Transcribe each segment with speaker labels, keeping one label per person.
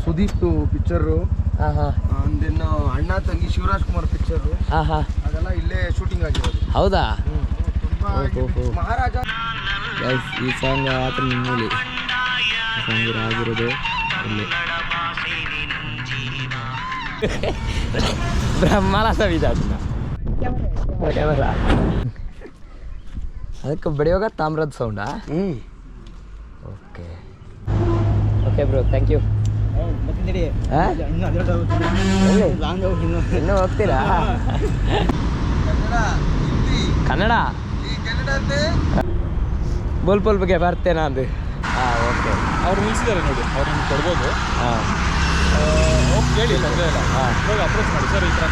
Speaker 1: Sudeep picture, ಒಂದಿನ್ನು ಅಣ್ಣ ತಂಗಿ Shivraj Kumar picture ಅದೆಲ್ಲ ಇಲ್ಲೇ ಶೂಟಿಂಗ್ ಆಗಿರೋದು.
Speaker 2: ಹೌದಾ?
Speaker 1: ಮಹಾರಾಜ
Speaker 2: ಈ ಸಾಂಗ್ ಆತ ನಿಮ್ಮಲ್ಲಿ ಸಾಂಗ್ ಆಗಿರೋದು ಇಲ್ಲಿ ಬ್ರಹ್ಮಲ ಸವಿದ ಅದಕ್ಕೆ ಬಡಿಯೋಗ ತಾಮ್ರದ ಸೌಂಡಾ? Okay okay bro, thank you. ಇನ್ನೂ ಹೋಗ್ತೀರಾ? ಕನ್ನಡ ಬೋಲ್ ಬಗ್ಗೆ ಬರ್ತೇನಾ ಅದು? ಓಕೆ.
Speaker 3: ಅವ್ರು ನಿಲ್ಸಿದ್ದಾರೆ ನೋಡಿ, ಅವ್ರು ನಿಮ್ಗೆ ಕೊಡ್ಬೋದು. ಹೋಗಿ ಕೇಳಿ, ತೊಂದರೆ ಇಲ್ಲ. ಹೋಗಿ ಅಪ್ರೋಚ್ ಮಾಡಿ, ಸರ್ ಈ ಥರ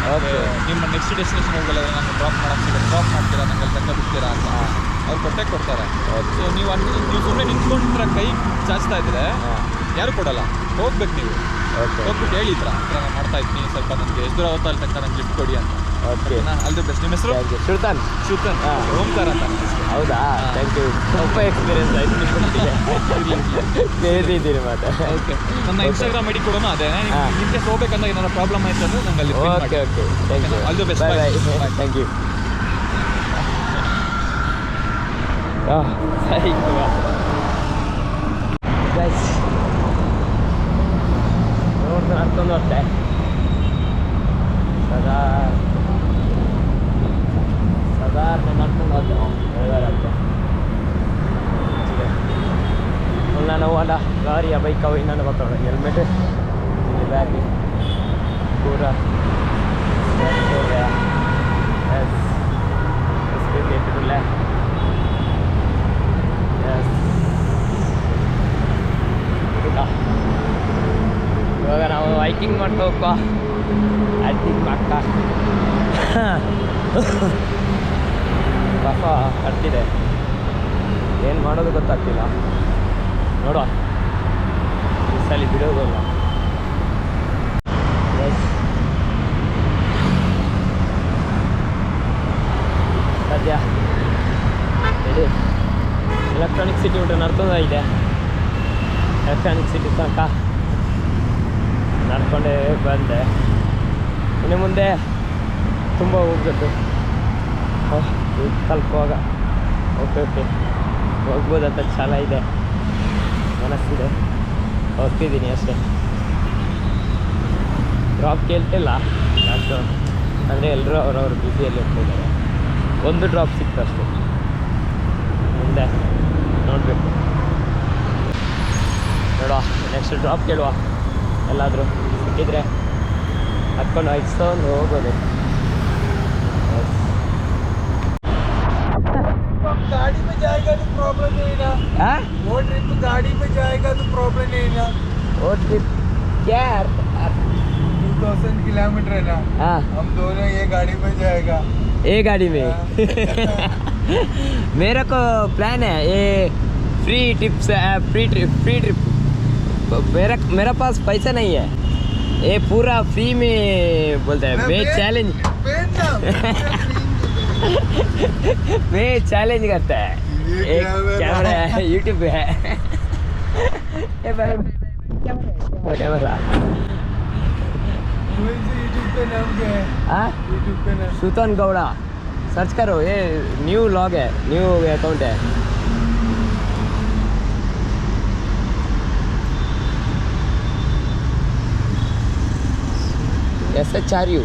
Speaker 3: ನಿಮ್ಮ ನೆಕ್ಸ್ಟ್ ಡೆಸ್ಟಿನೇಷನ್ ಹೋಗಲ್ಲ, ನಾನು ಡ್ರಾಪ್ ಮಾಡ್ತೀರಾ, ನಂಗೆ ಅಲ್ಲಿ ತನಕ ಬಿಡ್ತೀರಾ ಅಂತ ಅವ್ರು ಕೊಡ್ತಾರೆ. ಸೊ ನೀವು ಸುಮ್ಮನೆ ನಿಂತ್ಕೊಂಡ್ರೆ ಕೈ ಚಾಚ್ತಾ ಇದ್ರೆ ಯಾರು ಕೊಡಲ್ಲ. ಹೋಗ್ಬೇಕು ನೀವು, ಹೋಗ್ಬಿಟ್ಟು ಹೇಳಿ ಈ ಥರ ನಾನು ಮಾಡ್ತಾ ಇದ್ದೀನಿ, ಸ್ವಲ್ಪ ನನಗೆ ಎಷ್ಟು ದೂರ ಹೋಗ್ತಾ ಅಲ್ಲಿ ತನಕ ನಂಗೆ ಲಿಫ್ಟ್ ಕೊಡಿ ಅಂತ. ಓಕೆ, ಅಲ್ಲಿ ಬೆಸ್ಟ್. ನಿಮ್ಮ ಹೆಸರು?
Speaker 2: ಶ್ರುತನ್
Speaker 3: ಓಂಕಾರ ಅಂತ.
Speaker 2: ಹೌದಾ? Thank you. ತುಂಬ ಎಕ್ಸ್ಪೀರಿಯನ್ಸ್ ಆಯ್ತು ಕೇಳಿದ್ದೀನಿ ಮಾತು.
Speaker 3: ಓಕೆ, ನನ್ನ ಇನ್ಸ್ಟಾಗ್ರಾಮ್ ಐಡಿ ಕೂಡ ಅದೇ. ನಿಮಗೆ ಹೋಗ್ಬೇಕಂದ್ರೆ ಏನಾದ್ರು ಪ್ರಾಬ್ಲಮ್ ಆಯ್ತು ಅಂದ್ರೆ ನಂಗೆ ಅಲ್ಲಿ.
Speaker 2: Okay okay, thank you.
Speaker 3: ಅಲ್ಲಿ ಬೆಸ್ಟ್.
Speaker 2: ಬಾಯ್. Thank you. ಸರಿ ಗೈಸ್, ನೋಡ್ತಾ ನಡ್ಕೊಂಡು ಹೋಗ್ತೆ ಸಾಧಾರಣ ನಡ್ಕೊಂಡು ಹೋಗ್ತೆ ಬೆಳಗಾರಂತೆ. ನಾನು ಹೋದ ಗಾರಿಯ ಬೈಕ್ ಅವು ಇನ್ನೊಂದು ಬರ್ತಾವೆ. ಹೆಲ್ಮೆಟ್ ಇಲ್ಲಿ ಬ್ಯಾಗ್ ಪೂರ हो गया. इसके ब्यूटीफुल है. ಇವಾಗ ನಾವು ಹೈಕಿಂಗ್ ಮಾಡ್ತಾ ಹೋಗ್ಕೋ ಹೈಕಿಂಗ್ ಮಾಡ್ತಾ ಕಫ ಕಟ್ತಿದೆ, ಏನು ಮಾಡೋದು ಗೊತ್ತಾಗ್ತಿಲ್ಲ. ನೋಡುವ ಈ ಸಲ ಬಿಡೋದಲ್ಲ. ಸದ್ಯ ಹೇಳಿ ಎಲೆಕ್ಟ್ರಾನಿಕ್ ಸಿಟಿ ಊಟ ನಡ್ಕೊಂಡ ಇದೆ. ಎಲೆಕ್ಟ್ರಾನಿಕ್ ಸಿಟಿ ತನಕ ನಡ್ಕೊಂಡೇ ಬಂದೆ. ಇನ್ನು ಮುಂದೆ ತುಂಬ ಹೋಗ್ಬೇಕು. ತಲುಪುವಾಗ ಓಕೆ ಹೋಗ್ಬೋದಂತ ಛಲ ಇದೆ, ಮನಸ್ಸಿದೆ. ಹೋಗ್ತಿದ್ದೀನಿ ಅಷ್ಟೇ. ಡ್ರಾಪ್ ಕೇಳ್ತಿಲ್ಲ ಅಷ್ಟು, ಅಂದರೆ ಎಲ್ಲರೂ ಅವರವ್ರ ಬ್ಯುಸಿಯಲ್ಲಿ ಹೋಗ್ತಿದ್ದಾರೆ. ಒಂದು ಡ್ರಾಪ್ ಸಿಕ್ತು ಅಷ್ಟೇ. ಮುಂದೆ ನೋಡಬೇಕು. ನೋಡುವ, ನೆಕ್ಸ್ಟ್ ಡ್ರಾಪ್ ಕೇಳುವ. ಎಲ್ಲಾದರೂ ಸಿಕ್ಕಿದ್ರೆ ಹತ್ಕೊಂಡು ಹೈಸ್ಕೊಂಡು ಹೋಗೋದು.
Speaker 1: गाड़ी में जाएगा तो प्रॉब्लम नहीं ना।
Speaker 2: हाँ,
Speaker 1: वो ट्रिप गाड़ी में जाएगा तो प्रॉब्लम नहीं ना।
Speaker 2: वो ट्रिप क्या
Speaker 1: 2000 किलोमीटर है ना।
Speaker 2: हाँ,
Speaker 1: हम दोनों ये गाड़ी में जाएगा,
Speaker 2: ये गाड़ी में। मेरा को प्लान है ये फ्री टिप्स, फ्री ट्रिप। मेरा पास पैसा नहीं है, ये पूरा फ्री में बोलता है। मैं चैलेंज मैं चैलेंज करता है। एक कैमरा है, यूट्यूब पे है। कैमरा
Speaker 1: यूट्यूब पे नाम क्या है?
Speaker 2: हाँ,
Speaker 1: यूट्यूब पे नाम
Speaker 2: सुतन गौड़ा सर्च करो, ये न्यू लॉग है, न्यू अकाउंट है। SHRU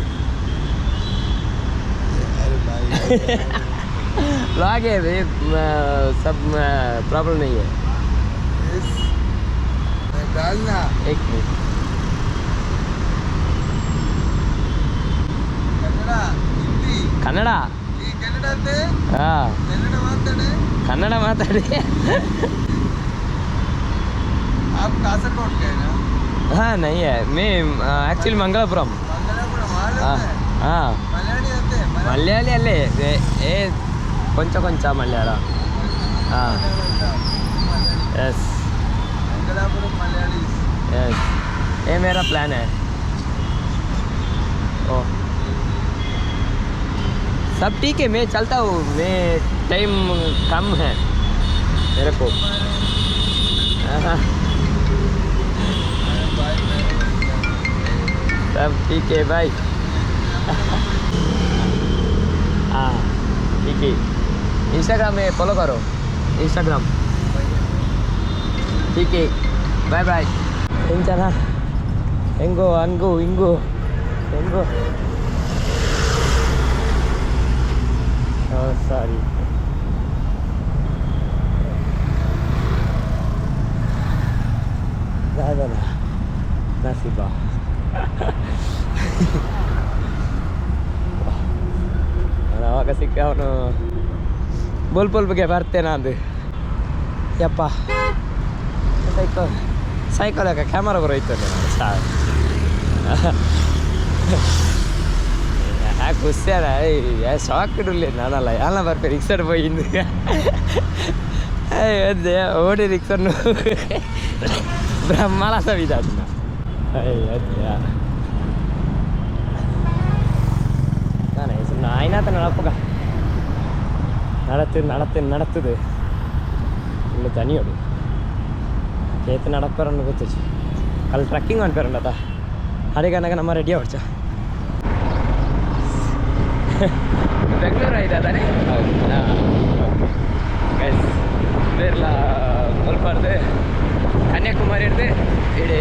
Speaker 2: लॉग है, सब प्रॉब्लम नहीं है।
Speaker 1: डालना
Speaker 2: एक मिनट। ಕನ್ನಡ ಹಾಂ, ಕನ್ನಡ ಮಾತಾಡಿ.
Speaker 1: आप कासरगोड के हैं ना?
Speaker 2: हाँ नहीं है, मैं एक्चुअली मंगलापुरम. हाँ, ಮಲಯಾಳಿ ಅಲ್ಲೇ ಏ ಕೊಂಚ ಮಲಯಾಳ. ಹಾಂ, यस
Speaker 1: मंगलापुरम मलयाली.
Speaker 2: यस, ये मेरा प्लान है. ओ सब ठीक है, मैं चलता हूँ. मैं टाइम कम है मेरे को. हाँ, सब ठीक है भाई हाँ ठीक है इंस्टाग्राम में फॉलो करो इंस्टाग्राम ठीक है बाय बाय ಎಂಚನ ಹೆಂಗೋ ಹಂಗು ಹಿಂಗು ಹೆಂಗೋ ಸಾರಿ ದಾದನ ನಸೀಬ ಅವಾಗ ಸಿಕ್ಕ ಅವನು ಬೋಲ್ಗೆ ಬರ್ತೇನೆ ಅಂದು ಯಪ್ಪ ಸೈಕಲ್ ಯಾಕೆ ಕ್ಯಾಮರಾ ಬರೋಯ್ತು ಯಾಕೆ ಖುಷಿಯಾರ ಸಾಕಿಡಲಿ ನಾನಲ್ಲ ಎಲ್ಲ ಬರ್ಬೇಕು ರಿಕ್ಷರ್ ಹೋಗಿಂದು ಅದೇ ಓಡಿ ರಿಕ್ಷರ್ನು ಬ್ರಹ್ಮಳ ಸವಿದ ಅದನ್ನ ಅದ್ಯಾ ನಾನು ಹೆಸರು ಆಯ್ನಾತ ನಡಪ್ಪಗ നടത്തുന്നത് இல்லை தனியோடு சேர்த்து நடப்பறன்னு ಗೊತ್ತಿச்சு ಅಲ್ಲಿ ಟ್ರಕ್ಕಿಂಗ್ ಮಾಡ್ಪಾರಂಡತ ಅಡಿಗನಾಗ ನಮ್ಮ ರೆಡಿ ಆವಡ್ಚ ಬೆಂಗಳೂರು ಆಯ್ತಾ ತಾನೇ ಬೇರೆಲ್ಲ ಮುಲ್ಬಾರ್ದು ಕನ್ಯಾಕುಮಾರಿ ಹಿಡ್ದು ಇಡೀ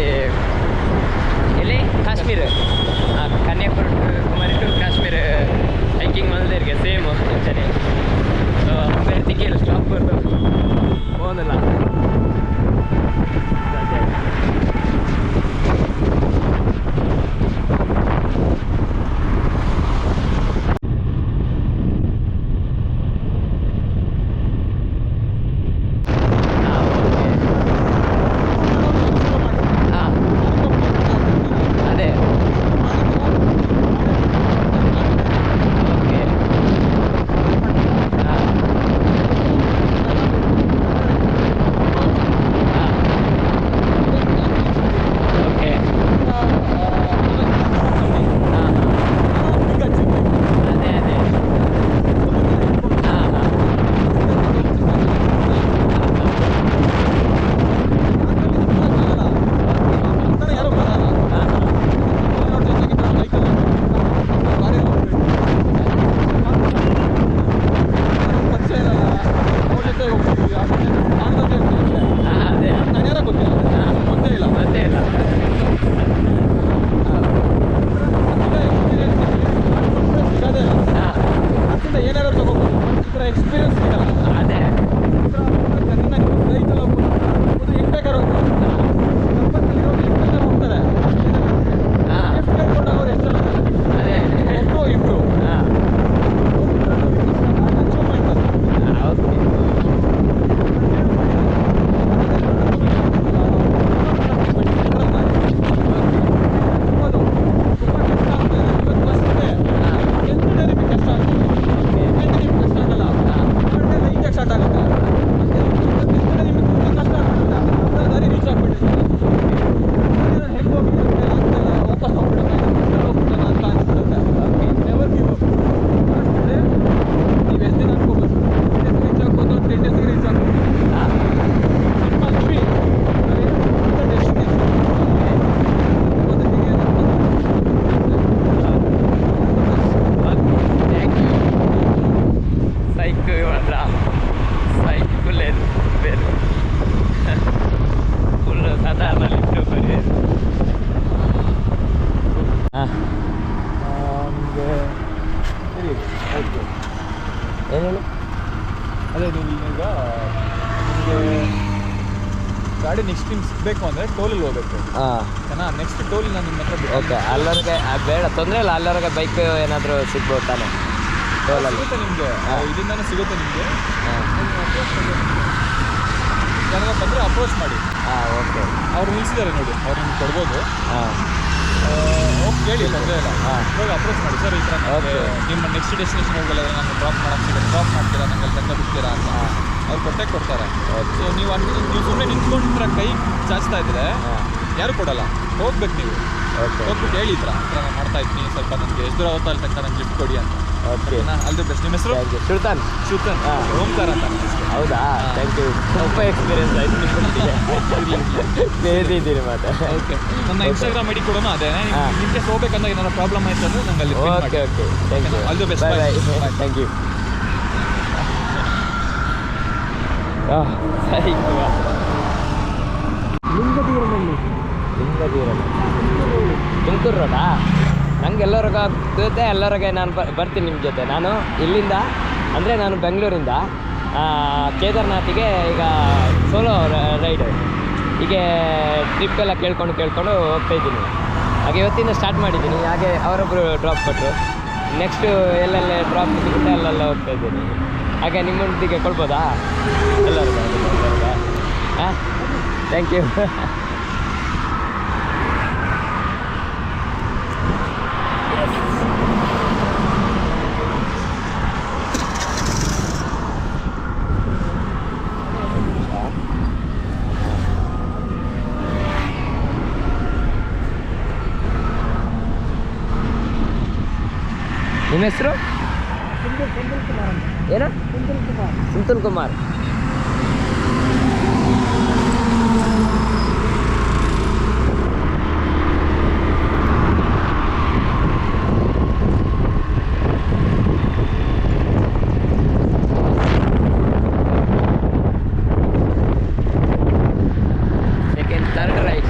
Speaker 2: ಎಲ್ಲಿ ಕಾಶ್ಮೀರ ಕನ್ಯಾಕುಮಾರಿ ಟು ಕಾಶ್ಮೀರ ಹೈಕಿಂಗ್ ಮಾಡಿದ್ರೆ ಸೇಮ್ ಸರಿ ಸೊ ಬೇರೆ ತಿಂಗಿಲ್ಲ ಸ್ಟಾಪ್ ಬರ್ದು ಹೋಗಲ್ಲ ಏನೇನು
Speaker 3: ಅದೇ ನೀವು ಈಗ ನಿಮಗೆ ಗಾಡಿ ನೆಕ್ಸ್ಟ್ ಟೈಮ್ ಸಿಗಬೇಕು ಅಂದರೆ ಟೋಲಲ್ಲಿ ಹೋಗಬೇಕು
Speaker 2: ಹಾಂ
Speaker 3: ನೆಕ್ಸ್ಟ್ ಟೋಲ್ ನಾನು ನಿಮ್ಮ ಹತ್ರ
Speaker 2: ಓಕೆ ಅಲ್ಲವರೆಗೆ ಬೇಡ ತೊಂದರೆ ಇಲ್ಲ ಅಲ್ಲವರೆಗೆ ಬೈಕ್ ಏನಾದರೂ ಸಿಗ್ಬೋದು ತಾನೆ ಟೋಲಲ್ಲಿ
Speaker 3: ಸಿಗುತ್ತೆ ನಿಮಗೆ ಇದರಿಂದನೇ ಸಿಗುತ್ತೆ ನಿಮಗೆ ಯಾರಾಗ ಬಂದರೆ ಅಪ್ರೋಚ್ ಮಾಡಿ
Speaker 2: ಓಕೆ
Speaker 3: ಅವ್ರು ನಿಲ್ಲಿಸಿದ್ದಾರೆ ನೋಡಿ ಅವ್ರು ನಿಮ್ಗೆ ಕೊಡ್ಬೋದು ಹೋಗಿ ಕೇಳಿ ತೊಂದರೆ ಇಲ್ಲ ಹೋಗಿ ಅಪ್ರೋಚ್ ಮಾಡಿ ಸರ್ ಈ ಥರ ನಿಮ್ಮ ನೆಕ್ಸ್ಟ್ ಡೆಸ್ಟಿನೇಷನ್ ಹೋಗಲ್ಲ ನಾನು ಡ್ರಾಪ್ ಡ್ರಾಪ್ ಮಾಡ್ತೀರಾ ನಂಗೆ ಅಲ್ಲಿ ತನಕ ಬಿಡ್ತೀರಾ ಅಂತ ಅವ್ರು ಕೊಡ್ತಾರೆ ಸೊ ನೀವು ಸುಮ್ಮನೆ ನಿಂತ್ಕೊಂಡಿದ್ರೆ ಕೈ ಚಾಚ್ತಾ ಇದ್ರೆ ಯಾರು ಕೊಡಲ್ಲ ಹೋಗ್ಬೇಕು ನೀವು ಹೋಗ್ಬಿಟ್ಟು ಹೇಳಿ ಈ ಥರ ನಾನು ಮಾಡ್ತಾ ಇದ್ದೀನಿ ಸ್ವಲ್ಪ ನನಗೆ ಎಷ್ಟು ದೂರ ಹೋಗ್ತಾ ಅಲ್ಲಿ ತನಕ ನಂಗೆ ಲಿಫ್ಟ್ ಕೊಡಿ ಅಂತ
Speaker 2: ಓಕೆ
Speaker 3: ಆಲ್ ದಿ ಬೆಸ್ಟ್. ನಿಮ್ಮ ಹೆಸರು?
Speaker 2: ಸುಲ್ತಾನ್.
Speaker 3: ಶುತನ್.
Speaker 2: ಹಾ.
Speaker 3: ಓಂಕಾರ ಅಂತ ನನ್ನ ಹೆಸರು.
Speaker 2: ಹೌದಾ, ಥ್ಯಾಂಕ್ ಯು. ತುಂಬ ಎಕ್ಸ್ಪೀರಿಯನ್ಸ್ ಆಯ್ತು ನಿಮ್ಮೊಟ್ಟಿಗೆ. ಸೇರಿದ್ದೀರಿ ಮತ್ತೆ.
Speaker 3: ಓಕೆ, ನನ್ನ ಇನ್ಸ್ಟಾಗ್ರಾಮ್ ಐಡಿ ಕೂಡ ಅದೇ.
Speaker 2: ಹಾ.
Speaker 3: ನಿಮಗೆ ಹೋಗ್ಬೇಕಂದ್ರೆ ಏನಾದ್ರು ಪ್ರಾಬ್ಲಮ್ ಆಯ್ತು ಅಂದ್ರೆ ನಂಗೆ ಅಲ್ಲಿ pin ಮಾಡಿ.
Speaker 2: Okay thank you.
Speaker 3: All the best.
Speaker 2: Bye bye. Thank you. ಸರಿ ತುಮಕೂರು ರೋಡಾ? ನಂಗೆ ಎಲ್ಲರಿಗ ಗೊತ್ತೆ, ಎಲ್ಲರಿಗೆ ನಾನು ಬರ್ತೀನಿ ನಿಮ್ಮ ಜೊತೆ. ನಾನು ಇಲ್ಲಿಂದ ಅಂದರೆ ನಾನು ಬೆಂಗಳೂರಿಂದ ಕೇದಾರ್ನಾಥಿಗೆ ಈಗ ಸೋಲೋ ರೈಡ್ ಹೀಗೆ ಟ್ರಿಪ್ ಎಲ್ಲ ಕೇಳ್ಕೊಂಡು ಹೋಗ್ತಾಯಿದ್ದೀನಿ. ಹಾಗೆ ಇವತ್ತಿಂದ ಸ್ಟಾರ್ಟ್ ಮಾಡಿದ್ದೀನಿ. ಹಾಗೆ ಅವರೊಬ್ಬರು ಡ್ರಾಪ್ ಕೊಟ್ಟರು. ನೆಕ್ಸ್ಟು ಎಲ್ಲೆಲ್ಲ ಡ್ರಾಪ್ ಸಿಗುತ್ತೆ ಅಲ್ಲೆಲ್ಲ ಹೋಗ್ತಾಯಿದ್ದೀನಿ. ಹಾಗೆ ನಿಮ್ಮೊಂದಿಗೆ ಕೊಡ್ಬೋದಾ? ಎಲ್ಲರಿಗ ಹಾಂ, ಥ್ಯಾಂಕ್ ಯು. ನಿಮ್ಮ ಹೆಸರು? ಏನು? ಸುಂತಲ್ ಕುಮಾರ್. Third right.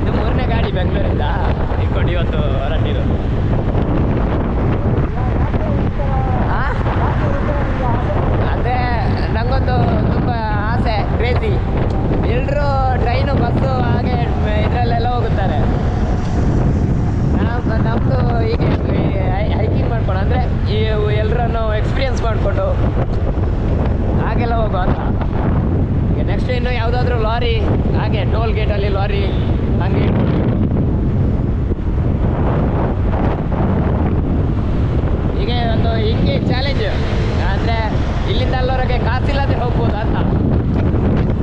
Speaker 2: ಇದು 3ನೇ ಗಾಡಿ ಬೆಂಗಳೂರಿಂದ ಇಟ್ಕೊಂಡು ಇವತ್ತು ಹೊರಟಿರೋದು. ಅಂದರೆ ನನಗೊಂದು ತುಂಬ ಆಸೆ, ಕ್ರೇಜಿ. ಎಲ್ಲರೂ ಟ್ರೈನು, ಬಸ್ಸು ಹಾಗೆ ಇದರಲ್ಲೆಲ್ಲ ಹೋಗುತ್ತಾರೆ. ನಮ್ಮದು ಹೀಗೆ ಹೈಕಿಂಗ್ ಮಾಡ್ಕೊಂಡು, ಅಂದರೆ ಈ ಎಲ್ಲರನ್ನು ಎಕ್ಸ್ಪೀರಿಯನ್ಸ್ ಮಾಡಿಕೊಂಡು ಹಾಗೆಲ್ಲ ಹೋಗೋ ಅಂತ. ಈಗ ನೆಕ್ಸ್ಟ್ ಇನ್ನು ಯಾವುದಾದ್ರೂ ಲಾರಿ, ಹಾಗೆ ಟೋಲ್ ಗೇಟಲ್ಲಿ ಲಾರಿ ಹಾಗೆ ಹೀಗೆ ಒಂದು ಹಿಂಗೆ ಚಾಲೆಂಜ್. ಅಂದರೆ ಇಲ್ಲಿಂದ ಅಲ್ಲವರೆಗೆ ಕಾಸಿಲ್ಲದೆ ಹೋಗ್ಬೋದು ಅಂತ.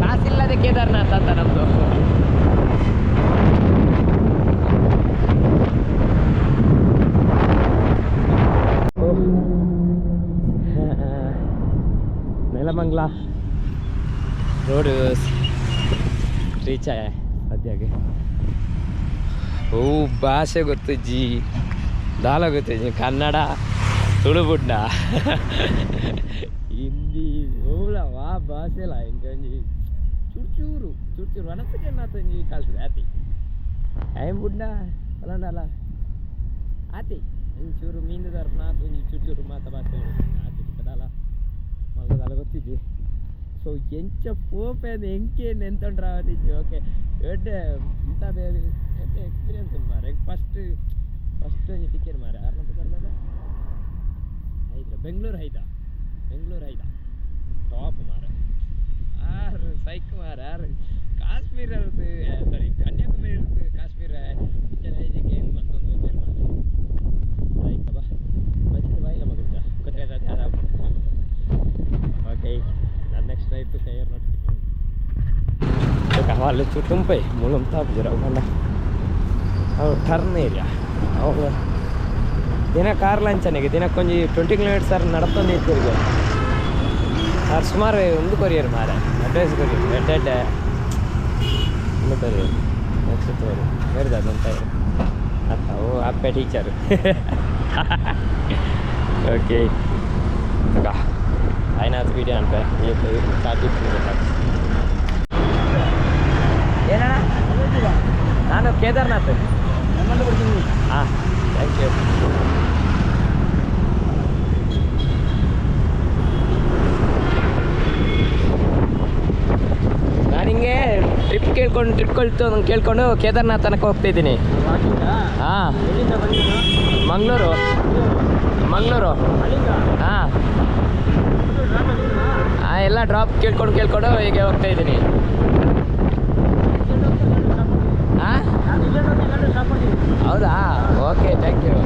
Speaker 2: ಕಾಸಿಲ್ಲದೆ ಕೇದಾರ್ನಾಥ್ ಅಂತ ನಮ್ಮದು. ನೆಲಮಂಗ್ಲ ರೋಡ್ ರೀಚ್ ಆಯ ಸದ್ಯಕ್ಕೆ. ಓ, ಭಾಷೆ ಗೊತ್ತು ಜಿ, ದಾಲ ಗೊತ್ತು ಜಿ. ಕನ್ನಡ, ತುಳು, ಬುಡ್ಡ, ಹಿಂದಿ ಓಲವಾ ಭಾಷೆಲ್ಲ ಇಂಕೊಂಜಿ ಚೂರು ಮನಸ್ಸಿಗೆ ನಾತೊಂಜಿ ಕಲ್ತದೆ ಆತಿ. ಐಮ್ ಬುಡ್ಡ ಅಲ್ಲ ಆತಿ ಒಂಚೂರು ಮೀನುದಾರ ನಾತೊಂಜಿ ಚೂರು ಮಾತ ಭಾಷೆ ಆತಿ ಕದಾಲ ಮಲ್ಗದಾಲ ಗೊತ್ತಿದ್ದಿ. ಸೊ ಎಂಚ ಪೋಪೆದು ಎಂಕೆ ನೆಂತೊಂಡ್ರ ಆದಿಜ್ಜಿ. ಓಕೆ, ದೊಡ್ಡ ಇಂಥ ಬೇರೆ ಎಕ್ಸ್ಪೀರಿಯನ್ಸ್ ಉಂಟು ಮಾರೆ. ಫಸ್ಟ್ ಒಂಜಿ ಟಿಕೆಟ್ ಮಾರೆ 600 ಕರ್ನಾಟಕ ಬೆಂಗಳೂರು ಐದ ಟಾಪ್ ಮಾರೆ. ಆರು ಸೈಕ್ ಮಾರೆ. ಆರು ಕಾಶ್ಮೀರ ಇರುತ್ತೆ, ಸಾರಿ ಕನ್ಯಾಕುಮಾರಿ ಇರುತ್ತೆ. ಕಾಶ್ಮೀರ ಇಚ್ಛೆ ಐದಕ್ಕೆ ಹೆಂಗೆ ಬಂತೊಂದು ಗೊತ್ತಿಲ್ಲ ಮಾರೆ. ಸೈಕ ಬಾ ಬಚ್ಚಿದ ಬಾಯಿಲ್ಲ ಮಗುತ್ತ ಗೊತ್ತಾಯ್ತು. ಓಕೆ, ನಾನು ನೆಕ್ಸ್ಟ್ ರೈಟ್ ಕೈಯರ್ ನೋಡ್ತೀನಿ. వాళ్ళు చుట్టంపై మూలం తాపు జరగకుండా ಟರ್ನ್ ಏರಿಯಾ ಅವಾಗ ದಿನ ಕಾರ್ ಲಂಚನಿಗೆ ದಿನಕ್ಕೆ ಕೊಂಚ 20 ಕಿಲೋಮೀಟರ್ ನಡ್ಕೊಂಡು ತಿರುಗಿ ಅವ್ರು ಸುಮಾರು ಒಂದು ಕೊರಿಯರ್ ಮಾರೆ ಅಡ್ವೈಸ್ ಕೊರಿಯರ್ ಎಡ್ಡೆಡ್ ಒಂದು ಕೊರಿಯರ್ ನೆಕ್ಸ್ಟ್ ತೋರಿ ಬೇರೆ ಅದಂತ ಅಂತ ಓ ಅಪ್ಪೆ ಟೀಚರು. ಓಕೆ അതിനകത്ത് വീഡിയോ ആണ് സ്റ്റാർട്ട് ಏನಣ್ಣ? ನಾನು ಕೇದಾರ್ನಾಥ್. ಹಾಂ, ಥ್ಯಾಂಕ್ ಯು. ನಾನು ಹಿಂಗೆ ಟ್ರಿಪ್ ಕೇಳ್ಕೊಂಡು ಕೇದಾರ್ನಾಥ್ ತನಕ ಹೋಗ್ತಾಯಿದ್ದೀನಿ. ಹಾಂ, ಮಂಗಳೂರು. ಹಾಂ, ಎಲ್ಲ ಡ್ರಾಪ್ ಕೇಳ್ಕೊಂಡು ಹೀಗೆ ಹೋಗ್ತಾಯಿದ್ದೀನಿ. ಹಾಂ, ಹೌದಾ? Okay, thank you.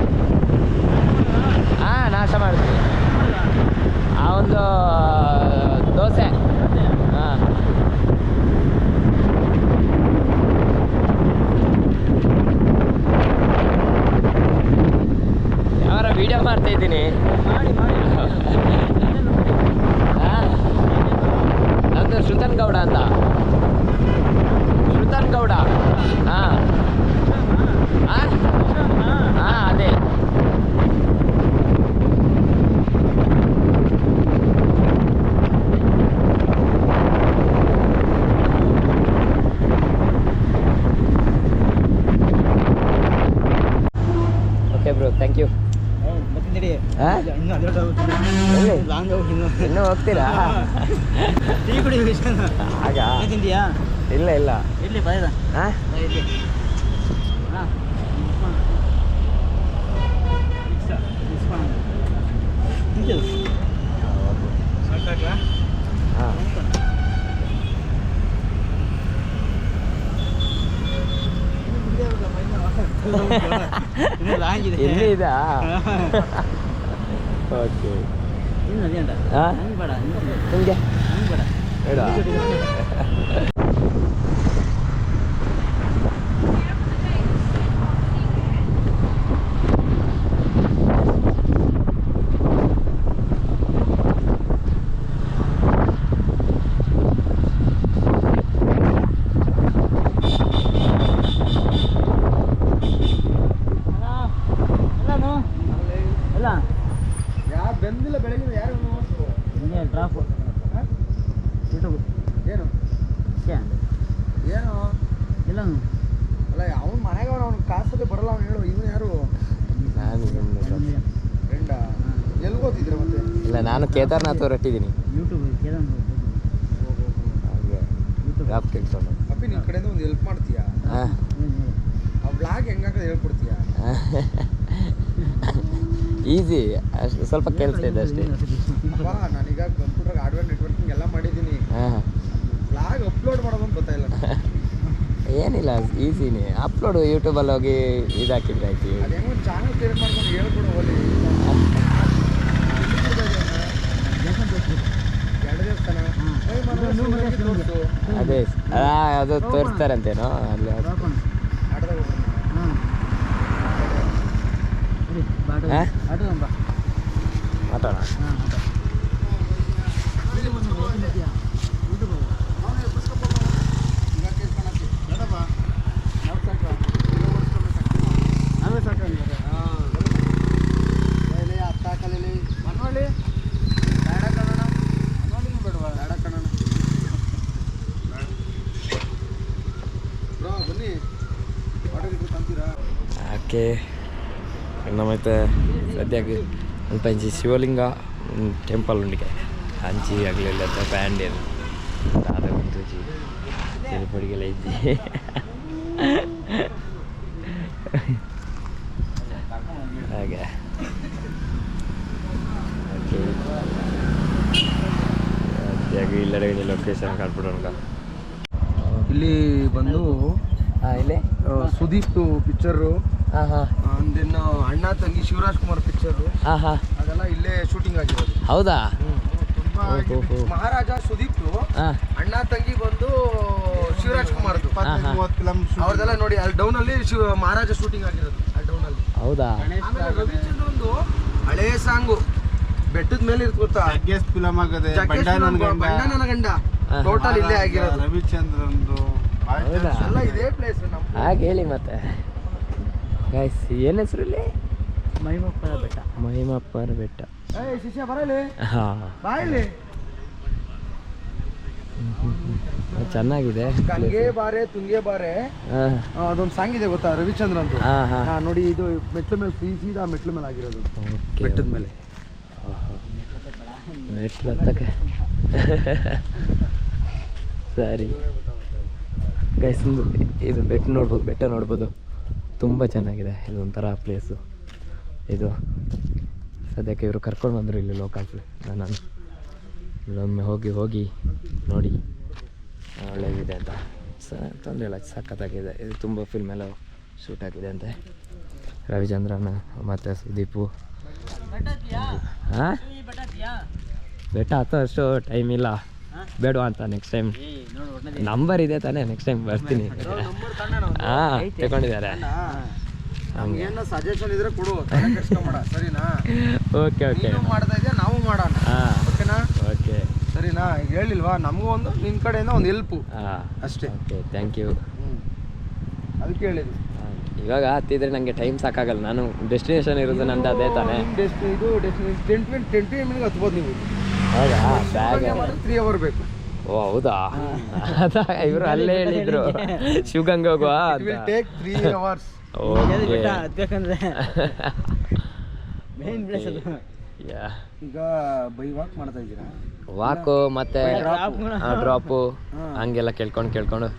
Speaker 2: ಹಾಂ, ನಾಷ್ಟ ಮಾಡ್ತೀನಿ. ಒಂದು ದೋಸೆ. ಹಾಂ, ಯಾರ ವೀಡಿಯೋ ಬರ್ತೀನಿ. ನಂದು ಶ್ರುತನ್ ಗೌಡ ಅಂತ. ಶ್ರುತನ್ ಗೌಡ. ಹಾಂ ಹಾಂ ಹಾಂ ಅದೇ. Okay bro, thank you. ಇನ್ನೂ ಹೋಗ್ತೀರಾ? ಆಗ ಇಲ್ಲ ಇಲ್ಲ ಹಾಂ ಹಾಂ ಇಲ್ಲಿ ಇದಾ? ಓಕೆ ಹಾಂ ನಿಮಗೆ ಬೇಡ.
Speaker 1: ಬೆಂದಿಲ್ಲ ಬೆಳಗ್ಗೆ ಯಾರು
Speaker 4: ಡ್ರಾಪ್
Speaker 1: ಏನು ಏನು
Speaker 4: ಇಲ್ಲ
Speaker 1: ಅಲ್ಲ ಅವ್ನು ಮನೆಗೆ ಅವ್ನು ಕಾಸಲ್ಲಿ ಬರಲ್ಲ ಅವ್ನು ಹೇಳು. ಇವನು ಯಾರು?
Speaker 2: ನಾನು
Speaker 1: ಫ್ರೆಂಡ? ಎಲ್ಲಿ ಓದಿದ್ರೆ ಮತ್ತೆ?
Speaker 2: ಇಲ್ಲ, ನಾನು ಕೇದಾರ್ನಾಥ್ ಹೊರಟಿದ್ದೀನಿ.
Speaker 4: ಯೂಟ್ಯೂಬ್
Speaker 2: ಹಾಗೆ ಡ್ರಾಪ್ ಕೆಲ್ಸೋದು.
Speaker 1: ಅಪ್ಪಿ ನಿನ್ನ ಕಡೆಯಿಂದ ಒಂದು ಹೆಲ್ಪ್ ಮಾಡ್ತೀಯಾ?
Speaker 2: ಹಾಂ
Speaker 1: ಆ ಬ್ಲಾಗ್ ಹೆಂಗಾಕದೆ ಹೇಳ್ಕೊಡ್ತೀಯಾ?
Speaker 2: ಈಸಿ, ಅಷ್ಟು ಸ್ವಲ್ಪ ಕೆಲಸ ಇದೆ ಅಷ್ಟೇ.
Speaker 1: ಅಪ್ಪ ನಾನೀಗ ಕಂಪ್ಯೂಟರ್ ಹಾರ್ಡ್ವೇರ್ ನೆಟ್ವರ್ಕಿಂಗ್ ಎಲ್ಲ ಮಾಡಿದ್ದೀನಿ.
Speaker 2: ಹಾಂ
Speaker 1: ಬ್ಲಾಗ್ ಅಪ್ಲೋಡ್ ಮಾಡೋದು ಗೊತ್ತಾಯಿಲ್ಲ.
Speaker 2: ಏನಿಲ್ಲ, ಈಸಿನೇ. ಅಪ್ಲೋಡು ಯೂಟ್ಯೂಬಲ್ಲಿ ಹೋಗಿ ಇದಾಕಿದ್ರೆ ಆಯ್ತು.
Speaker 1: ಅದು ಹೆಂಗೆ ಒಂದು ಚಾನಲ್ ಕ್ರಿಯೇಟ್ ಮಾಡ್ಕೊಂಡು ಹೇಳ್ಕೊಡು ಹೋಗಿ. ಎರಡು ದೇವಸ್ಥಾನ
Speaker 2: ಅದೇ ಅದು ತೋರಿಸ್ತಾರಂತೇನೋ ಅಲ್ಲಿ. ಮಾತಾಡೋಣ. ಓಕೆ, ನಮ್ಮೈತೆ ಸದ್ಯಕ್ಕೆ ಅಲ್ಪ ಇಂಚಿ ಶಿವಲಿಂಗ ಟೆಂಪಲ್ ಉಂಡಿಗೆ ಅಂಚಿ ಆಗಲಿಲ್ಲ ಬ್ಯಾಂಡ್ ಏನು ದಾದ ಕುಂತುಜಿ ತಿರುಪಡಿಗೆಲ್ಲ ಇಜ್ಜಿ ಹಾಗೆ. ಓಕೆ, ಸದ್ಯಕ್ಕೆ ಇಲ್ಲಡೆ ಲೊಕೇಶನ್ ಕಾಡ್ಬಿಡೋಣ.
Speaker 1: ಇಲ್ಲಿ ಬಂದು
Speaker 2: ಇಲ್ಲಿ
Speaker 1: ಸುದೀಪ್ ಪಿಕ್ಚರು,
Speaker 2: ಹಾಂ ಹಾಂ
Speaker 1: ಒಂದಿನ್ನು ಅಣ್ಣ ತಂಗಿ ಶಿವರಾಜ್ ಕುಮಾರ್ ಪಿಕ್ಚರು,
Speaker 2: ಹಾಂ ಹಾಂ
Speaker 1: ಅದೆಲ್ಲ ಇಲ್ಲೇ ಶೂಟಿಂಗ್ ಆಗಿರೋದು.
Speaker 2: ಹೌದಾ?
Speaker 1: ತುಂಬಾ ಮಹಾರಾಜ ಸುದೀಪ್
Speaker 2: ಹಾಂ
Speaker 1: ಅಣ್ಣ ತಂಗಿ ಬಂದು ಶಿವರಾಜ್ ಕುಮಾರ್ದು ಅವ್ರದೆಲ್ಲ ನೋಡಿ ಅಲ್ಲಿ ಡೌನ್ ಅಲ್ಲಿ ಮಹಾರಾಜ ಶೂಟಿಂಗ್ ಆಗಿರೋದು. ಅಲ್ಲಿ ಡೌನ್ ಅಲ್ಲಿ.
Speaker 2: ಹೌದಾ?
Speaker 1: ಆಮೇಲೆ ರವಿಚಂದ್ರನ್ದು ಹಳೇ ಸಾಂಗು ಬೆಟ್ಟದ ಮೇಲೆ ಇರ್ತ ಗೊತ್ತಾ?
Speaker 3: ಫಿಲಮ್ ಆಗದೆ
Speaker 1: ಬಂಡನ ಗಂಡ ಟೋಟಲ್ ಇಲ್ಲೇ ಆಗಿರೋದು.
Speaker 3: ರವಿಚಂದ್ರನ್ದು
Speaker 1: ಎಲ್ಲ ಇದೇ ಪ್ಲೇಸ್.
Speaker 2: ಹಾಗೆ ಹೇಳಿ ಮತ್ತೆ ಗೈಸ್, ಏನು ಹೆಸರು ಇಲ್ಲಿ?
Speaker 4: ಮಹಿಮಪ್ಪನ ಬೆಟ್ಟ.
Speaker 2: ಮಹಿಮಪ್ಪನ ಬೆಟ್ಟ.
Speaker 1: ಶಿಷ್ಯ ಬರಲಿ
Speaker 2: ಹಾಂ,
Speaker 1: ಬಾಯಿಲಿ.
Speaker 2: ಚೆನ್ನಾಗಿದೆ.
Speaker 1: ಗಂಗೆ ಬಾರೆ ತುಂಗೆ ಬಾರೆ
Speaker 2: ಹಾಂ
Speaker 1: ಅದೊಂದು ಸಾಂಗ್ ಇದೆ ಗೊತ್ತಾ ರವಿಚಂದ್ರನ್ದು?
Speaker 2: ಹಾಂ ಹಾಂ
Speaker 1: ನೋಡಿ ಇದು ಮೆಟ್ಲ ಮೇಲೆ ಸೀದಾ ಮೆಟ್ಲ ಮೇಲೆ ಆಗಿರೋದು.
Speaker 2: ಓಕೆ,
Speaker 1: ಬೆಟ್ಟದ ಮೇಲೆ
Speaker 2: ಮೆಟ್ಲು ಹತ್ತಕ್ಕೆ. ಸರಿ ಗೈಸ್, ಇದು ಬೆಟ್ಟ ನೋಡ್ಬೋದು. ತುಂಬ ಚೆನ್ನಾಗಿದೆ. ಇದು ಒಂಥರ ಪ್ಲೇಸು. ಇದು ಸದ್ಯಕ್ಕೆ ಇವರು ಕರ್ಕೊಂಡು ಬಂದರು ಇಲ್ಲಿ ಲೋಕಲ್ ನಾನು ಇಲ್ಲೊಮ್ಮೆ ಹೋಗಿ ನೋಡಿ ಒಳ್ಳೆಯದಿದೆ ಅಂತ. ತೊಂದರೆ ಇಲ್ಲ, ಸಖತ್ತಾಗಿದೆ. ಇದು ತುಂಬ ಫಿಲ್ಮ್ ಎಲ್ಲ ಶೂಟ್ ಆಗಿದೆ ಅಂತೆ. ರವಿಚಂದ್ರನ್ ಮತ್ತು ಸುದೀಪು. ಹಾಂ, ಬೆಟ್ಟ ಹತ್ತೋ ಅಷ್ಟು ಟೈಮ್ ಇಲ್ಲ, ಬೇಡವಾ ಅಂತ. ನೆಕ್ಸ್ಟ್ ಟೈಮ್ ನಂಬರ್ ಇದೆ ತಾನೇ, ನೆಕ್ಸ್ಟ್ ಟೈಮ್ ಬರ್ತೀನಿ. ಹಾಂ, ತಗೊಂಡಿದ್ದಾರೆ.
Speaker 1: ನಮ್ಗೆ ಏನೋ ಸಜೆಷನ್ ಇದ್ರೆ ಕೊಡು, ತಲೆ ಕೆಡ್ಸ್ಕೊಂಬೇಡ, ಸರಿನಾ?
Speaker 2: ಓಕೆ ಓಕೆ
Speaker 1: ನೀನು ಮಾಡ್ತಾ ಇದೆಯಾ, ನಾವು ಮಾಡೋಣ,
Speaker 2: ಹಾಂ
Speaker 1: ಓಕೆನಾ?
Speaker 2: ಓಕೆ
Speaker 1: ಸರಿನಾ? ಈಗ ಹೇಳಿಲ್ವಾ, ನಮಗೂ ಒಂದು ನಿನ್ನ ಕಡೆಯಿಂದ ಒಂದು ಹೆಲ್ಪು
Speaker 2: ಹಾಂ
Speaker 1: ಅಷ್ಟೇ.
Speaker 2: Okay thank you.
Speaker 1: ಅದಕ್ಕೆ ಹೇಳಿದ್ದು.
Speaker 2: ಇವಾಗ ಹತ್ತಿದ್ರೆ ನನಗೆ ಟೈಮ್ ಸಾಕಾಗಲ್ಲ, ನಾನು ಡೆಸ್ಟಿನೇಷನ್ ಇರೋದು ನಂದು ಅದೇ ತಾನೇ.
Speaker 1: ಇದು ಡೆಸ್ಟಿನೇಷನ್ 10 ಮಿನಿಟ್ ಹತ್ಬೋದು ನೀವು.
Speaker 2: ಹೌದಾ? ಬ್ಯಾಗ್
Speaker 1: 3 ಅವರ್ ಬೇಕು.
Speaker 2: ಓ ಹೌದಾ? ಇವರು ಅಲ್ಲೇ ಹೇಳಿದ್ರು ಶಿವಗಂಗೆ ಹೋಗುವ ಅಂತ.
Speaker 1: Take 3 hours.
Speaker 2: ಓಕೆ
Speaker 4: ಹತ್ಬೇಕಂದ್ರೆ ಮೇನ್ ಪ್ಲೇಸ್ ಅದು.
Speaker 1: ಈಗ ಬೈ ವಾಕ್ ಮಾಡ್ತಾ ಇದ್ದೀರಾ?
Speaker 2: ವಾಕು ಮತ್ತೆ ಡ್ರಾಪು ಹಂಗೆಲ್ಲ ಕೇಳ್ಕೊಂಡು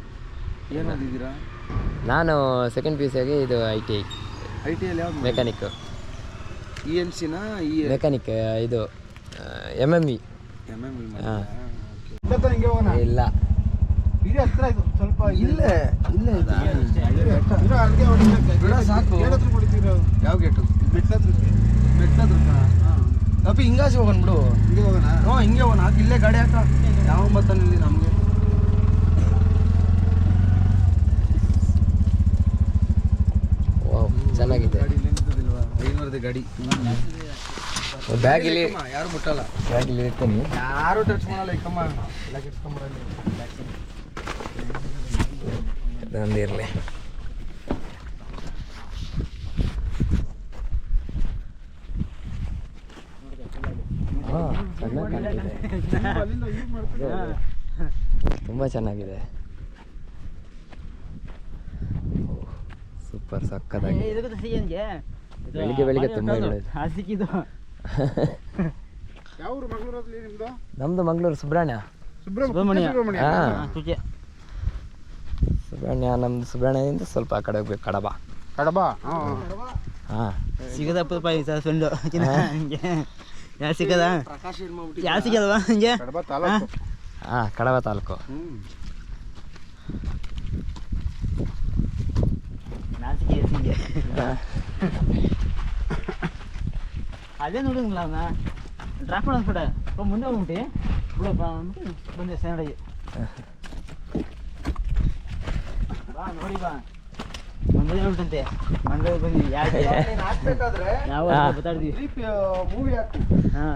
Speaker 1: ಏನು ಓದಿದ್ದೀರಾ?
Speaker 2: ನಾನು ಸೆಕೆಂಡ್ PUC ಆಗಿ ಇದು ITI
Speaker 1: ITಯಲ್ಲಿ ಯಾವ್ದು?
Speaker 2: ಮೆಕ್ಯಾನಿಕ್.
Speaker 1: EMCನ?
Speaker 2: ಮೆಕ್ಯಾನಿಕ್ ಇದು MME. ಹಾಂ ಇಲ್ಲ
Speaker 1: ಹತ್ರ ಇದು ಸ್ವಲ್ಪ ಇಲ್ಲೇ ಸಾಕು. ಯಾವ ಗೇಟು? ಬೆಟ್ಟದ ಅಪ್ಪಿ ಹಿಂಗಾಸಿ ಹೋಗೋಣ ಬಿಡು. ಹಿಂಗೆ ಹೋಗೋಣ? ಹ್ಞೂ ಹಿಂಗೆ ಹೋಗೋಣ. ಹಾಕಿ ಇಲ್ಲೇ ಗಾಡಿ ಹಾಕ. ಯಾವ ಬರ್ತಾನೆ ಇಲ್ಲಿ ನಮಗೆ?
Speaker 2: ಚೆನ್ನಾಗಿದೆ.
Speaker 1: ಗಾಡಿ ಇಲ್ಲಿ ನಿಂತದಿಲ್ವಾ? 500 ಗಾಡಿ.
Speaker 2: ಬ್ಯಾಗ್ ಇಲ್ಲಿ
Speaker 1: ಯಾರು ಮುಟ್ಟಲ್ಲ.
Speaker 2: ಬ್ಯಾಗ್ ಇಲ್ಲಿ ಇರ್ತೀನಿ.
Speaker 1: ಯಾರು ಟಚ್ ಮಾಡಲ್ಲ. ಇಕ್ಕಮ್ಮ ಎಲ್ಲ ಕಿಟ್ಕೊಂಬರಲ್ಲ.
Speaker 2: ಅದೊಂದಿರಲಿ. ಹಾಂ ಚೆನ್ನಾಗಿ ಕಾಣ್ತಿದೆ, ತುಂಬ ಚೆನ್ನಾಗಿದೆ. ಸೂಪರ್ ಸಕ್ಕತ್ತಾಗಿದೆ. ಬೆಳಿಗ್ಗೆ ತುಂಬ ಒಳ್ಳೆಯದು.
Speaker 4: ಸಿಕ್ಕಿದ್ದು
Speaker 1: ಯಾವ ಊರು? ಮಂಗಳೂರಲ್ಲಿ ನಿಮ್ದು?
Speaker 2: ನಮ್ಮದು ಮಂಗಳೂರು ಸುಬ್ರಹ್ಮಣ್ಯ.
Speaker 4: ಸುಬ್ರಹ್ಮಣ್ಯ.
Speaker 2: ಹಾಂ ಸುಬ್ರಹ್ಮಣ್ಯ. ನಮ್ಮದು ಸುಬ್ರಹ್ಮಣ್ಯದಿಂದ ಸ್ವಲ್ಪ ಆ ಕಡೆ ಹೋಗ್ಬೇಕು. ಕಡಬ. ಹಾಂ
Speaker 4: ಸಿಗದಪ್ಪ ಸರ್ ಫ್ರೆಂಡು ಹಂಗೆ ಯಾರು ಸಿಕ್ಕದ?
Speaker 1: ಪ್ರಕಾಶ್ ಏನು ಮಾಡ್ಬಿಟ್ಟು
Speaker 4: ಯಾರು ಸಿಕ್ಕದವಾ ಹಂಗೆ?
Speaker 2: ಹಾಂ ಕಡಬ ತಾಲೂಕು.
Speaker 4: ಸಿಂಗೆ ಅದೇ ನೋಡಿದ್ರಲ್ಲ ಅವನ್ನ ಡ್ರಾಪ್ ಮಾಡೋದ್ಬಿಡ ಮುಂದೆ ಹೋಗ್ಬಿಟ್ಟು ಬಿಡಪ್ಪ ಅಂದ್ಬಿಟ್ಟು ಬಂದೆ ಸಣ್ಣಗೆ. ಬಾ ನೋಡಿ ಬಾ ಮಂಡ್ಯ ಉಂಟಂತೆ. ಮಂಡ್ಯ ಬಂದ್ವಿ.
Speaker 1: ಹಾಕ್ಬೇಕಾದ್ರೆ
Speaker 4: ನಾವು ಮಾತಾಡಿದ್ವಿ.
Speaker 1: ಮೂವಿ ಹಾಕಿ.
Speaker 4: ಹಾಂ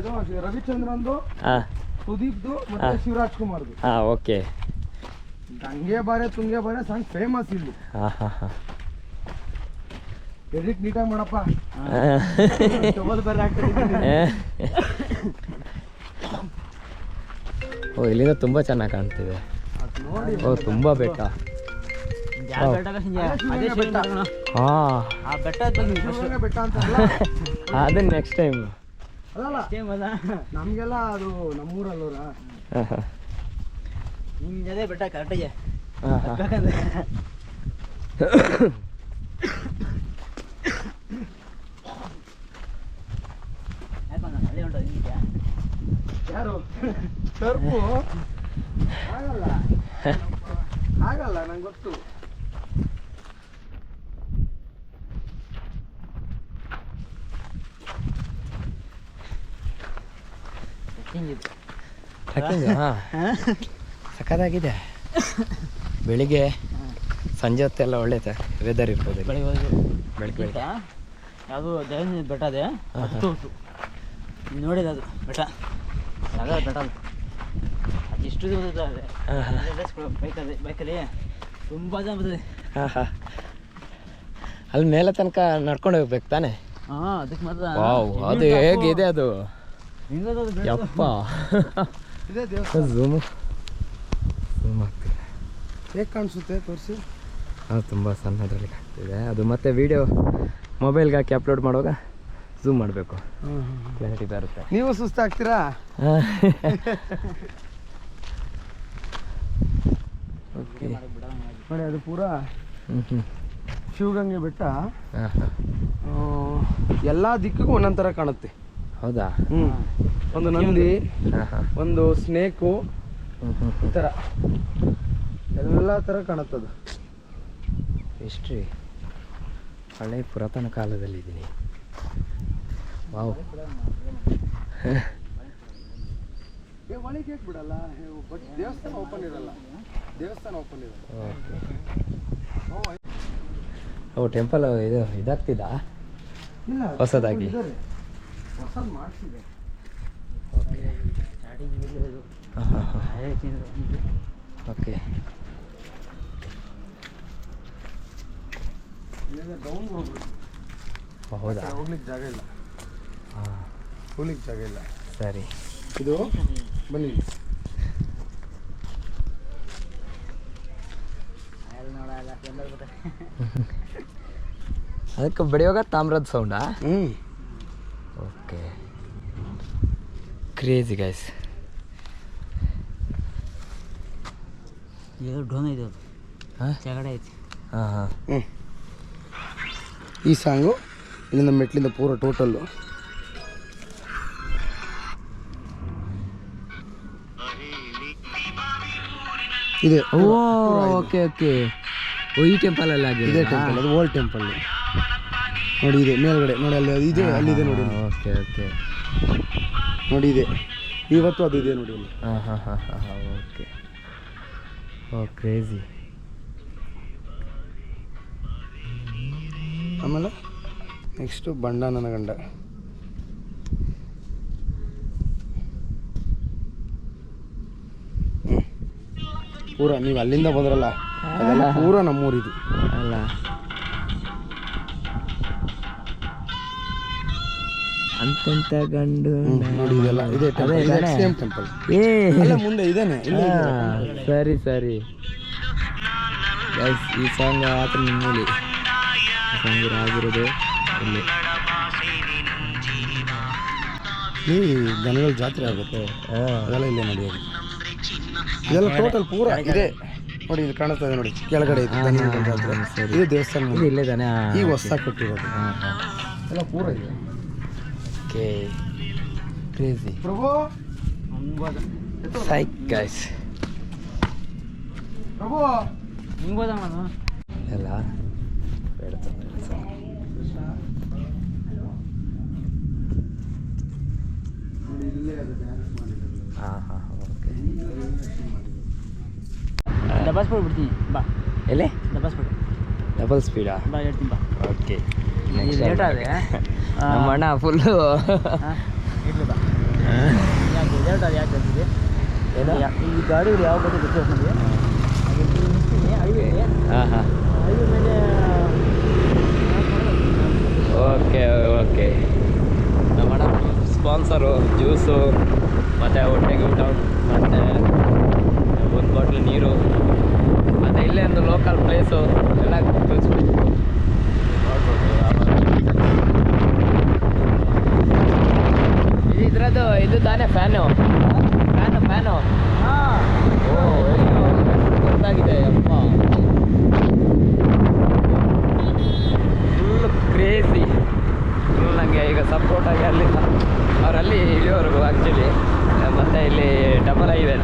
Speaker 1: ಇದು ರವಿಚಂದ್ರನ್ದು,
Speaker 2: ಹಾಂ
Speaker 1: ಸುದೀಪ್ದು ಮತ್ತೆ ಶಿವರಾಜ್ ಕುಮಾರ್ದು.
Speaker 2: ಹಾಂ ಓಕೆ.
Speaker 1: ಗಂಗೆ ಬಾರೆ ತುಂಗೆ ಬಾರೆ ಸಾಂಗ್ ಫೇಮಸ್ ಇಲ್ಲಿ.
Speaker 2: ಹಾಂ ಹಾಂ ಹಾಂ
Speaker 1: ಎಡಿಟ್ ನೀಟಾಗಿ ಮಾಡಪ್ಪ.
Speaker 2: ಓ ಇಲ್ಲಿಂದ ತುಂಬ ಚೆನ್ನಾಗಿ ಕಾಣ್ತಿದೆ. ಓ ತುಂಬ ಬೆಟ್ಟ.
Speaker 4: ಯಾವ ಬೆಟ್ಟ ಅದೇ ಬೆಟ್ಟ.
Speaker 2: ಹಾಂ
Speaker 4: ಆ ಬೆಟ್ಟ
Speaker 1: ಬೆಟ್ಟ ಅಂತ
Speaker 2: ಅದನ್ನ ನೆಕ್ಸ್ಟ್ ಟೈಮ್.
Speaker 1: ಅಲ್ಲ ನಮಗೆಲ್ಲ ಅದು ನಮ್ಮೂರಲ್ಲೋರ.
Speaker 2: ಹಾಂ ಹಾಂ
Speaker 4: ನಿಮ್ಗೆ ಅದೇ ಬೆಟ್ಟ ಕರೆಕ್ಟಾಗಿ
Speaker 2: ಹಾಂ ಹಾಂ
Speaker 4: ಬೇಕಂದ್ರೆ ಅಲ್ಲೇ ಉಂಟು ಹಿಂಗಿದ್ಯಾ?
Speaker 1: ಯಾರು ಸರ್ಪು? ಆಗಲ್ಲ ನಂಗೆ ಗೊತ್ತು.
Speaker 4: ಹಿಂಗಿದ್ದು
Speaker 2: ಟ್ರೆಕ್ಕಿಂಗ್. ಹಾಂ ಸಕ್ಕತ್ತಾಗಿದೆ. ಬೆಳಿಗ್ಗೆ ಸಂಜೆ ಹೊತ್ತೆಲ್ಲ ಒಳ್ಳೆ ವೆದರ್ ಇರ್ಬೋದು. ಬೆಳಿಗ್ಗೆ
Speaker 4: ಯಾವುದು ಜೈನ ಬೆಟ್ಟ ಅದೇ ಹತ್ತು ನೋಡಿದೆ ಅದು ಬೆಟ್ಟ. ಅದ ಬೆಟ್ಟ ಅದು ಇಷ್ಟು ಬೈಕಲ್ಲಿ ತುಂಬ ಜನ ಬರ್ತದೆ.
Speaker 2: ಹಾಂ ಹಾಂ ಅಲ್ಲಿ ಮೇಲೆ ತನಕ ನಡ್ಕೊಂಡು ಹೋಗ್ಬೇಕು ತಾನೆ?
Speaker 4: ಹಾಂ ಅದಕ್ಕೆ ಮಾತ್ರ
Speaker 2: ವಾವ್ ಅದು ಹೇಗಿದೆ ಅದು? ಯಪ್ಪ
Speaker 1: ಇದೇ ದೇವಸ್ಥಾನ.
Speaker 2: ಝೂಮ್ ಆಗ್ತಿದೆ.
Speaker 1: ಹೇಗೆ ಕಾಣಿಸುತ್ತೆ ತೋರಿಸಿ.
Speaker 2: ಅದು ತುಂಬ ಸಣ್ಣದ್ರಲ್ಲಿ ಕಾಣ್ತಿದೆ ಅದು. ಮತ್ತೆ ವಿಡಿಯೋ ಮೊಬೈಲ್ಗೆ ಹಾಕಿ ಅಪ್ಲೋಡ್ ಮಾಡುವಾಗ ಝೂಮ್ ಮಾಡಬೇಕು, ಕ್ಲಾರಿಟಿ ಬರುತ್ತೆ.
Speaker 1: ನೀವು ಸುಸ್ತಾಗ್ತೀರಾ?
Speaker 2: ಓಕೆ
Speaker 1: ನೋಡಿ ಅದು ಪೂರಾ ಶಿವಗಂಗೆ ಬೆಟ್ಟ. ಎಲ್ಲ ದಿಕ್ಕಿಗೂ ಒಂದೊಂದು ಥರ ಕಾಣುತ್ತೆ.
Speaker 2: ಹೌದಾ?
Speaker 1: ಒಂದು ನಂದಿ,
Speaker 2: ಹಾಂ ಹಾಂ
Speaker 1: ಒಂದು ಸ್ನೇಕು, ಈ ಥರ ಎಲ್ಲ ಥರ ಕಾಣುತ್ತದು.
Speaker 2: ಹಿಸ್ಟ್ರಿ ಹಳೆ ಪುರಾತನ ಕಾಲದಲ್ಲಿದ್ದೀನಿ. ವಾವ್
Speaker 1: ಒಳಗೆ ಬಿಡಲ್ಲ, ಬಟ್ ದೇವಸ್ಥಾನ ಓಪನ್ ಇರಲ್ಲ. ದೇವಸ್ಥಾನ ಓಪನ್ ಇರಲ್ಲ.
Speaker 2: ಓಕೆ ಓ ಟೆಂಪಲ್ ಇದು ಇದಾಗ್ತಿದ್ದಾ
Speaker 1: ಇಲ್ಲ
Speaker 2: ಹೊಸದಾಗಿ?
Speaker 1: ಹೊಸದು ಮಾಡಿಸಿದೆ.
Speaker 4: ಸ್ಟಾರ್ಟಿಂಗ್ ಇದು
Speaker 2: ಹಾಂ ಹಾಂ ಹಾಂ
Speaker 4: ಹಳೆ ಚೇಂಜ್
Speaker 2: ಓಕೆ.
Speaker 1: ಡೌನ್ ಹೋಗ್ಬಿಟ್ಟು
Speaker 2: ಹೌದಾ?
Speaker 1: ಹೋಗ್ಲಿಕ್ಕೆ ಜಾಗ ಇಲ್ಲ,
Speaker 2: ಹಾಂ
Speaker 1: ಹೋಗ್ಲಿಕ್ಕೆ ಜಾಗ ಇಲ್ಲ.
Speaker 2: ಸರಿ.
Speaker 1: ಇದು ಬನ್ನಿ
Speaker 4: ನೋಡಲ್ಲ ಎಂಬತ್ತು
Speaker 2: ಅದಕ್ಕೆ ಬಡಿಯುವಾಗ ತಾಮ್ರದ ಸೌಂಡಾ?
Speaker 1: ಹ್ಞೂ
Speaker 2: ಓಕೆ. Crazy guys.
Speaker 4: ಇದು ಡೋನ್ ಇದೆ,
Speaker 2: ಹಾಂ
Speaker 4: ಕೆಳಗಡೆ ಐತಿ.
Speaker 2: ಹಾಂ ಹಾಂ
Speaker 1: ಹ್ಞೂ ಈ ಸಾಂಗು ಇಲ್ಲಿಂದ ಮೆಟ್ಲಿಂದ ಪೂರ ಟೋಟಲ್ಲು ಇದೆ.
Speaker 2: ಓ ಓಕೆ ಓಕೆ. ಓ ಈ ಟೆಂಪಲಲ್ಲಿ
Speaker 1: ಇದೇ
Speaker 2: ಆಗಿದೆ.
Speaker 1: ಟೆಂಪಲ್, ಅದು ಓಲ್ಡ್ ಟೆಂಪಲ್ ನೋಡಿ. ಇದೆ ಮೇಲ್ಗಡೆ ನೋಡಿ, ಅಲ್ಲಿ ಅದು ಇದೆ, ಅಲ್ಲಿದೆ ನೋಡಿ.
Speaker 2: Okay okay.
Speaker 1: ನೋಡಿ ಇದೆ, ಇವತ್ತು ಅದು ಇದೆ ನೋಡಿ ಅಲ್ಲಿ.
Speaker 2: ಹಾಂ ಹಾಂ ಹಾಂ ಹಾಂ ಹಾಂ ಓಕೆ. ಓ ಕ್ರೇಜಿ.
Speaker 1: ಆಮೇಲೆ ನೆಕ್ಸ್ಟು ಬಂಡ ನನ್ನ ಗಂಡ. ಪೂರ ನೀವು ಅಲ್ಲಿಂದ ಬಂದ್ರಲ್ಲ, ಅದೆಲ್ಲ ಪೂರ ನಮ್ಮೂರಿದು.
Speaker 2: ಅಲ್ಲ ಅಂತೆಂತ ಗಂಡು
Speaker 1: ನೋಡಿ ಇದೆಲ್ಲ ಇದೆ ಟೆಂಪಲ್, ಸೇಮ್ ಟೆಂಪಲ್.
Speaker 2: ಏ
Speaker 1: ಅಲ್ಲ ಮುಂದೆ ಇದೇನೆ, ಇಲ್ಲೇ ಇದೆ.
Speaker 2: ಸರಿ ಸರಿ ಗೈಸ್, ಈ ಸಾಂಗ್ ಆತ ನಿಮ್ಮಲ್ಲಿ ಸಾಂಗ್ ಆಗಿರೋದು ಇಲ್ಲಿ.
Speaker 1: ಇಲ್ಲಿ ದನಗಳ ಜಾತ್ರೆ ಆಗುತ್ತೆ, ಅದೆಲ್ಲ ಇಲ್ಲೇ ನಡೆಯೋದು. ಇದೆಲ್ಲ ಟೋಟಲ್ ಪೂರ ಇದೆ ನೋಡಿ, ಇದು ಕಾಣಿಸ್ತಾ ಇದೆ ನೋಡಿ, ಕೆಳಗಡೆ ಇದೆ ದನಗಳ ಜಾತ್ರೆ. ಇದು ದೇವಸ್ಥಾನ
Speaker 2: ಇದು
Speaker 1: ಮುಂದೆ.
Speaker 2: ಇಲ್ಲೇ ತಾನೇ?
Speaker 1: ಈಗ ಹೊಸ ಕಟ್ಟಿರೋದು.
Speaker 2: ಹಾಂ ಹಾಂ
Speaker 1: ಎಲ್ಲ ಪೂರ ಇದೆ.
Speaker 2: ಓಕೆ. ಕ್ರೇಜಿ
Speaker 1: ಪ್ರಭು
Speaker 2: ಸೈಕ್ ಗೈಸ್.
Speaker 1: ಪ್ರಭು
Speaker 4: ಹಿಂಗೆ ಹೋದ ನಾನು
Speaker 2: ಎಲ್ಲ ಬೇಡ ಹಾಂ ಹಾಂ ಓಕೆ.
Speaker 4: ಡಬಲ್ ಸ್ಪೀಡ್ ಬಿಡ್ತೀನಿ ಬಾ,
Speaker 2: ಎಲ್ಲಿ
Speaker 4: ಡಬಲ್ ಸ್ಪೀಡ್
Speaker 2: ಡಬಲ್ ಸ್ಪೀಡಾ?
Speaker 4: ಬಾ ಹೇಳ್ತೀನಿ ಬಾ.
Speaker 2: ಓಕೆ.
Speaker 4: ಲೇಟ್ ಆದ್ರೆ
Speaker 2: ನಮ್ಮ ಅಣ್ಣ ಫುಲ್ಲು
Speaker 4: ಇರ್ಲಿ ಬಾ. ಯಾಕೆ ಲೇಟ್ ಆದ್ರೆ ಯಾಕೆ ಹೇಳ್ತಿದ್ದೆ?
Speaker 2: ಏನು?
Speaker 4: ಈ ಗಾಡಿಗಳು ಯಾವ ಬಗ್ಗೆ ಗೊತ್ತಿಲ್ಲ ನನಗೆ. ಹಾಗೆ ನಿಲ್ಸ್ತೀನಿ ಹೈವೇ,
Speaker 2: ಹಾಂ ಹಾಂ
Speaker 4: ಹೈವೇ ಮೇಲೆ
Speaker 2: ಓಕೆ ಓಕೆ. ನಮ್ಮ ಅಣ್ಣ ಸ್ಪಾನ್ಸರು ಜ್ಯೂಸು ಮತ್ತು ಹೊಟ್ಟೆಗೆ ಊಟ ಮತ್ತು ಒಂದು ಬಾಟ್ಲು ನೀರು ಮತ್ತು ಇಲ್ಲೇ ಒಂದು ಲೋಕಲ್ ಪ್ಲೇಸು ಎಲ್ಲ ತೋರಿಸ್ಬಿಟ್ಟು ನೋಡ್ಬೋದು. ಇದ್ರದ್ದು ಇದು ತಾನೇ ಫ್ಯಾನು ಫ್ಯಾನು. ಓ ಗೊತ್ತಾಗಿದೆ ಅಪ್ಪ, ಫುಲ್ ಕ್ರೇಜಿ. ಫುಲ್ ನನಗೆ ಈಗ ಸಪೋರ್ಟಾಗಿ ಅವರಲ್ಲಿ ಇಳಿಯೋವರೆಗೂ ಆ್ಯಕ್ಚುಲಿ. ಮತ್ತು ಇಲ್ಲಿ ಡಬಲ್ ಹೈವೇ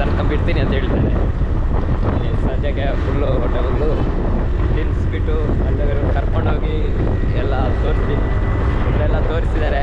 Speaker 2: ತನಕ ಬಿಡ್ತೀನಿ ಅಂತ ಹೇಳ್ತಾರೆ. ಸದ್ಯಕ್ಕೆ ಫುಲ್ಲು ಹೋಟೆಲ್ಗಳು ತಿನ್ನಿಸ್ಬಿಟ್ಟು ಅಲ್ಲಿಗೆ ಕರ್ಕೊಂಡೋಗಿ ಎಲ್ಲ ತೋರಿಸಿ ಫುಲ್ಲೆಲ್ಲ ತೋರಿಸಿದ್ದಾರೆ.